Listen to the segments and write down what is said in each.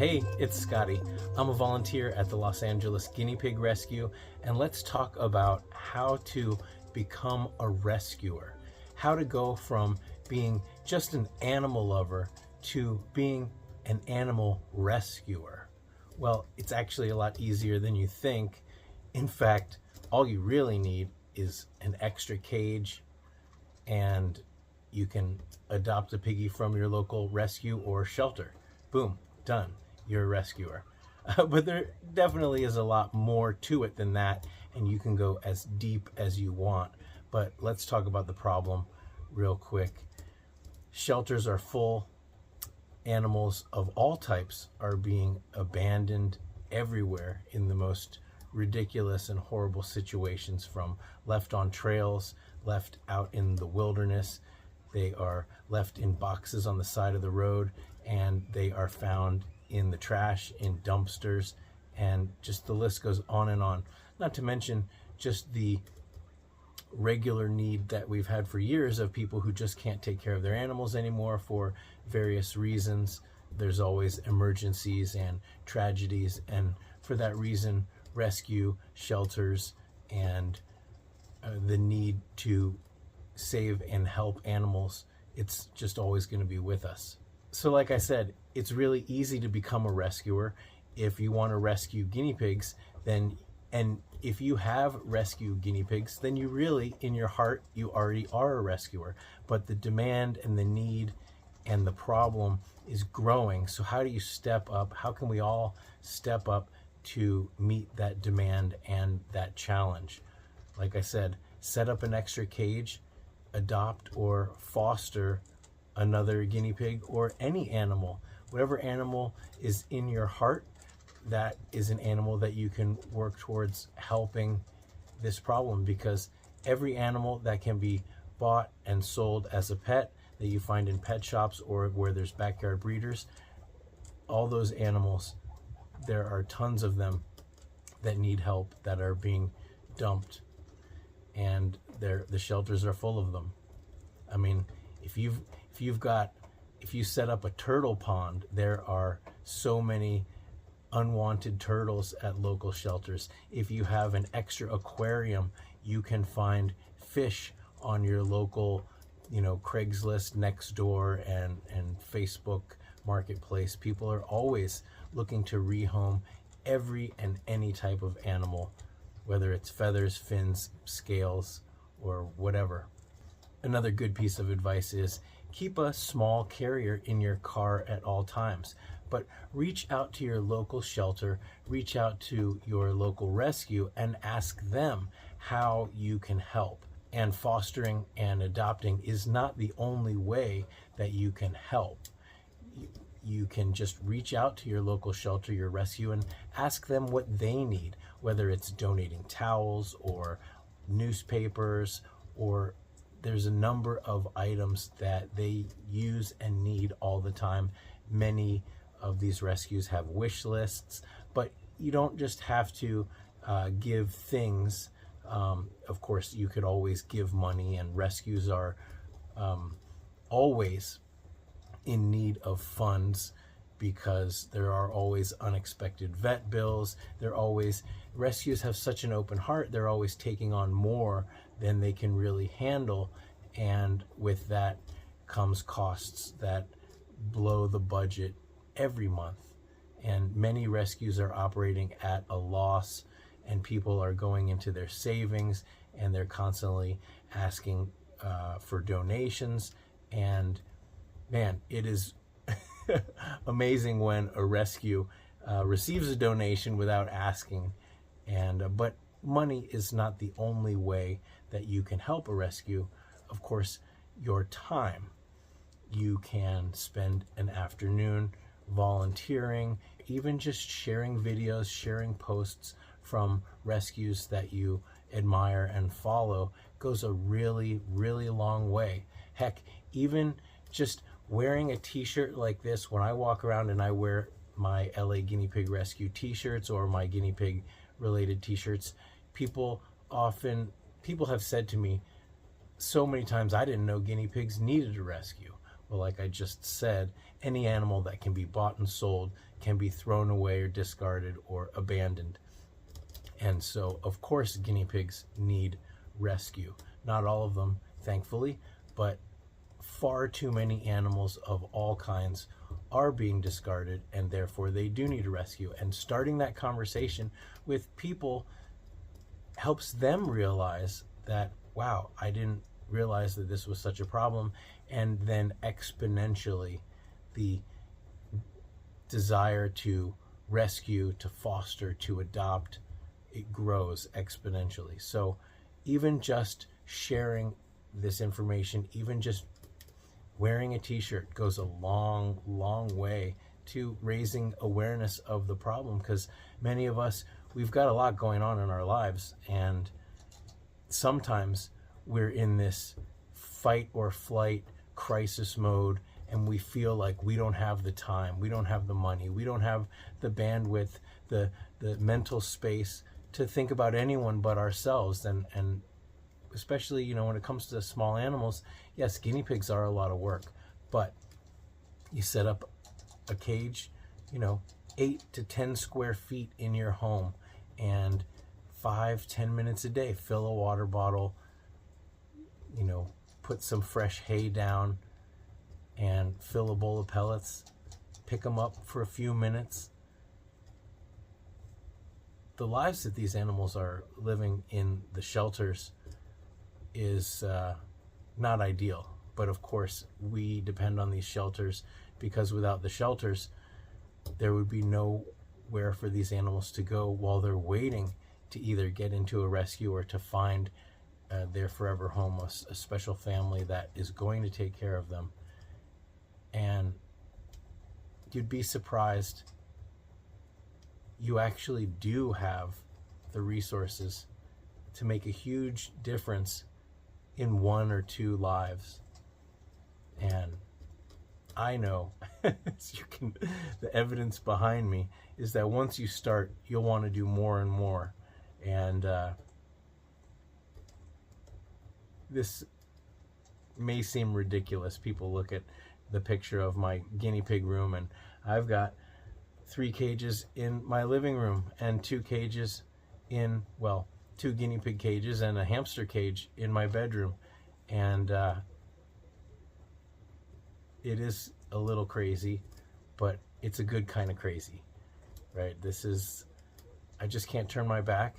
Hey, it's Scotty. I'm a volunteer at the Los Angeles Guinea Pig Rescue, and let's talk about how to become a rescuer. How to go from being just an animal lover to being an animal rescuer. Well, it's actually a lot easier than you think. In fact, all you really need is an extra cage, and you can adopt a piggy from your local rescue or shelter. Boom, done. You're a rescuer. But there definitely is a lot more to it than that, and you can go as deep as you want. But let's talk about the problem real quick. Shelters are full. Animals of all types are being abandoned everywhere in the most ridiculous and horrible situations, from left on trails, left out in the wilderness. They are left in boxes on the side of the road, and they are found in the trash, in dumpsters, and just the list goes on and on. Not to mention just the regular need that we've had for years of people who just can't take care of their animals anymore for various reasons. There's always emergencies and tragedies, and for that reason, rescue shelters and the need to save and help animals, it's just always going to be with us. So like I said, it's really easy to become a rescuer. If you want to rescue guinea pigs, then, and if you have rescue guinea pigs, then you really, in your heart, you already are a rescuer. But the demand and the need and the problem is growing. So how do you step up? How can we all step up to meet that demand and that challenge? Like I said, set up an extra cage, adopt or foster another guinea pig or any animal. Whatever animal is in your heart, that is an animal that you can work towards helping this problem, because every animal that can be bought and sold as a pet that you find in pet shops or where there's backyard breeders, all those animals, there are tons of them that need help, that are being dumped, and the shelters are full of them. I mean, if you set up a turtle pond, there are so many unwanted turtles at local shelters. If you have an extra aquarium, you can find fish on your local, Craigslist, Nextdoor, and Facebook marketplace. People are always looking to rehome every and any type of animal, whether it's feathers, fins, scales, or whatever. Another good piece of advice is keep a small carrier in your car at all times, but reach out to your local shelter, reach out to your local rescue, and ask them how you can help. And fostering and adopting is not the only way that you can help. You can just reach out to your local shelter, your rescue, and ask them what they need, whether it's donating towels or newspapers, or there's a number of items that they use and need all the time. Many of these rescues have wish lists, but you don't just have to give things. Of course, you could always give money, and rescues are always in need of funds, because there are always unexpected vet bills. Rescues have such an open heart, they're always taking on more than they can really handle, and with that comes costs that blow the budget every month. And many rescues are operating at a loss, and people are going into their savings, and they're constantly asking for donations. And man, it is amazing when a rescue receives a donation without asking. And but money is not the only way that you can help a rescue. Of course, your time. You can spend an afternoon volunteering, even just sharing videos, sharing posts from rescues that you admire and follow goes a really, really long way. Heck, even just wearing a t-shirt like this, when I walk around and I wear my LA Guinea Pig Rescue t-shirts or my guinea pig related t-shirts, people have said to me so many times, I didn't know guinea pigs needed a rescue. Well, like I just said, any animal that can be bought and sold can be thrown away or discarded or abandoned. And so, of course, guinea pigs need rescue. Not all of them, thankfully, but far too many animals of all kinds are being discarded, and therefore they do need a rescue. And starting that conversation with people helps them realize that, wow, I didn't realize that this was such a problem. And then exponentially, the desire to rescue, to foster, to adopt, it grows exponentially. So even just sharing this information, even just wearing a t-shirt goes a long, long way to raising awareness of the problem, because many of us, we've got a lot going on in our lives, and sometimes we're in this fight or flight crisis mode, and we feel like we don't have the time, we don't have the money, we don't have the bandwidth, the mental space to think about anyone but ourselves. And especially, you know, when it comes to small animals, yes, guinea pigs are a lot of work, but you set up a cage, you know, 8 to 10 square feet in your home, and 5-10 minutes a day, fill a water bottle, you know, put some fresh hay down and fill a bowl of pellets, pick them up for a few minutes. The lives that these animals are living in the shelters is not ideal, but of course we depend on these shelters, because without the shelters there would be nowhere for these animals to go while they're waiting to either get into a rescue or to find their forever home, a special family that is going to take care of them. And you'd be surprised, you actually do have the resources to make a huge difference in 1 or 2 lives. And I know the evidence behind me is that once you start, you'll want to do more and more. And this may seem ridiculous. People look at the picture of my guinea pig room, and I've got 3 cages in my living room and 2 cages in, well, 2 guinea pig cages and a hamster cage in my bedroom. And it is a little crazy, but it's a good kind of crazy, right? I just can't turn my back.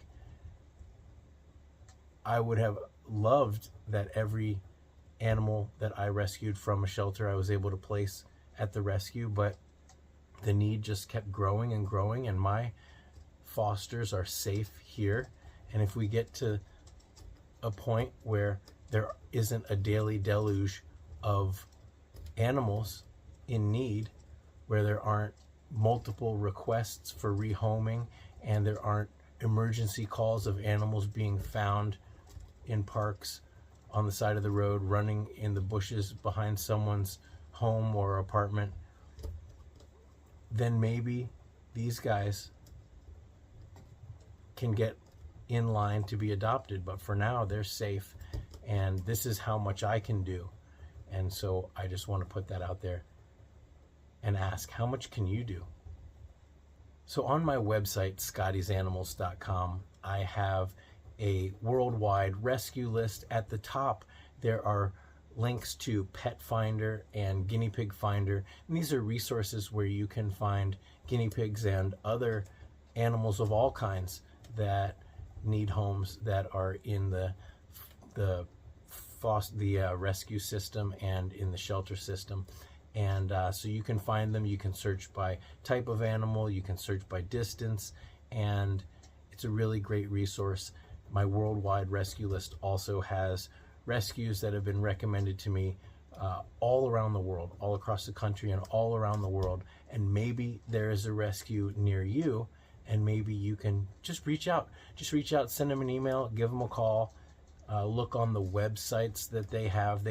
I would have loved that every animal that I rescued from a shelter I was able to place at the rescue, but the need just kept growing and growing, and my fosters are safe here. And if we get to a point where there isn't a daily deluge of animals in need, where there aren't multiple requests for rehoming, and there aren't emergency calls of animals being found in parks, on the side of the road, running in the bushes behind someone's home or apartment, then maybe these guys can get in line to be adopted. But for now, they're safe, and this is how much I can do. And so I just want to put that out there and ask, how much can you do? So on my website, scottiesanimals.com, I have a worldwide rescue list. At the top, there are links to Pet Finder and Guinea Pig Finder. And these are resources where you can find guinea pigs and other animals of all kinds that need homes, that are in the rescue system and in the shelter system. And so you can find them. You can search by type of animal, you can search by distance, and it's a really great resource. My worldwide rescue list also has rescues that have been recommended to me all around the world, all across the country and all around the world. And maybe there is a rescue near you, and maybe you can just reach out. Just reach out, send them an email, give them a call, look on the websites that they have.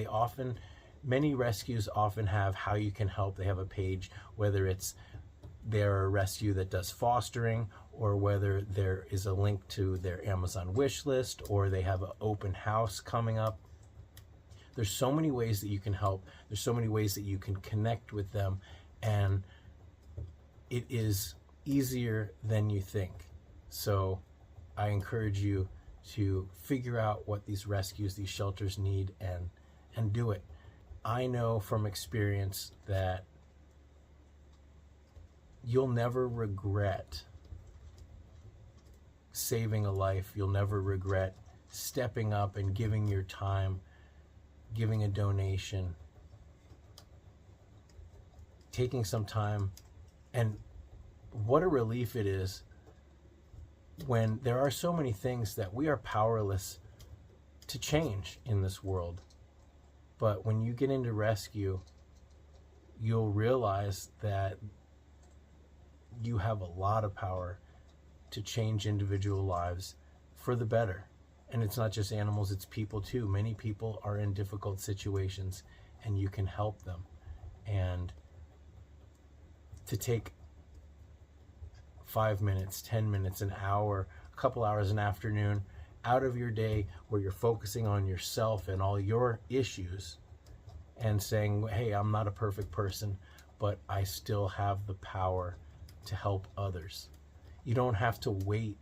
Many rescues often have how you can help. They have a page, whether it's they're a rescue that does fostering, or whether there is a link to their Amazon wish list, or they have an open house coming up. There's so many ways that you can help. There's so many ways that you can connect with them, and it is easier than you think. So I encourage you to figure out what these rescues, these shelters need, and do it. I know from experience that you'll never regret saving a life. You'll never regret stepping up and giving your time, giving a donation, taking some time. And what a relief it is when there are so many things that we are powerless to change in this world. But when you get into rescue, you'll realize that you have a lot of power to change individual lives for the better. And it's not just animals, it's people too. Many people are in difficult situations, and you can help them. And to take 5 minutes, 10 minutes, an hour, a couple hours an afternoon out of your day where you're focusing on yourself and all your issues and saying, hey, I'm not a perfect person, but I still have the power to help others. You don't have to wait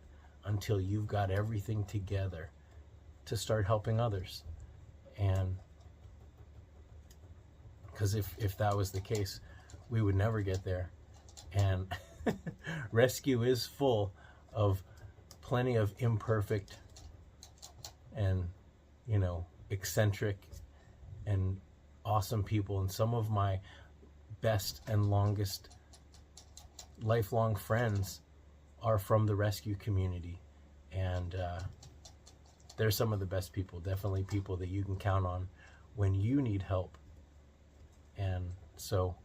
until you've got everything together to start helping others. And because if that was the case, we would never get there. And rescue is full of plenty of imperfect and, eccentric and awesome people. And some of my best and longest lifelong friends are from the rescue community. And they're some of the best people, definitely people that you can count on when you need help. And so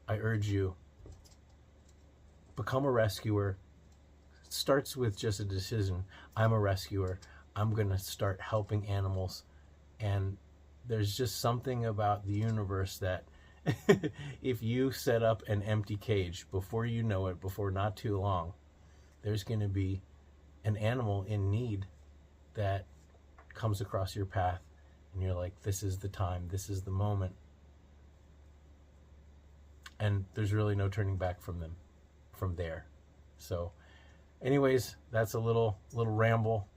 I urge you, become a rescuer. It starts with just a decision. I'm a rescuer. I'm going to start helping animals. And there's just something about the universe that if you set up an empty cage, before you know it, before not too long, there's going to be an animal in need that comes across your path. And you're like, this is the time, this is the moment. And there's really no turning back from there. So anyways, that's a little ramble.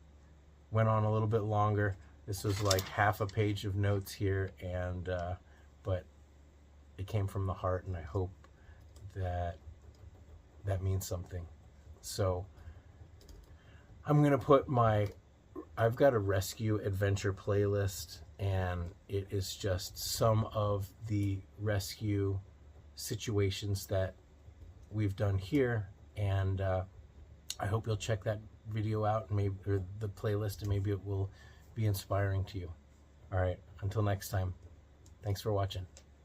Went on a little bit longer. This was like half a page of notes here, and but it came from the heart, and I hope that means something. So I'm gonna put I've got a rescue adventure playlist, and it is just some of the rescue situations that we've done here, and I hope you'll check that video out, and or the playlist, and maybe it will be inspiring to you. All right, until next time, thanks for watching.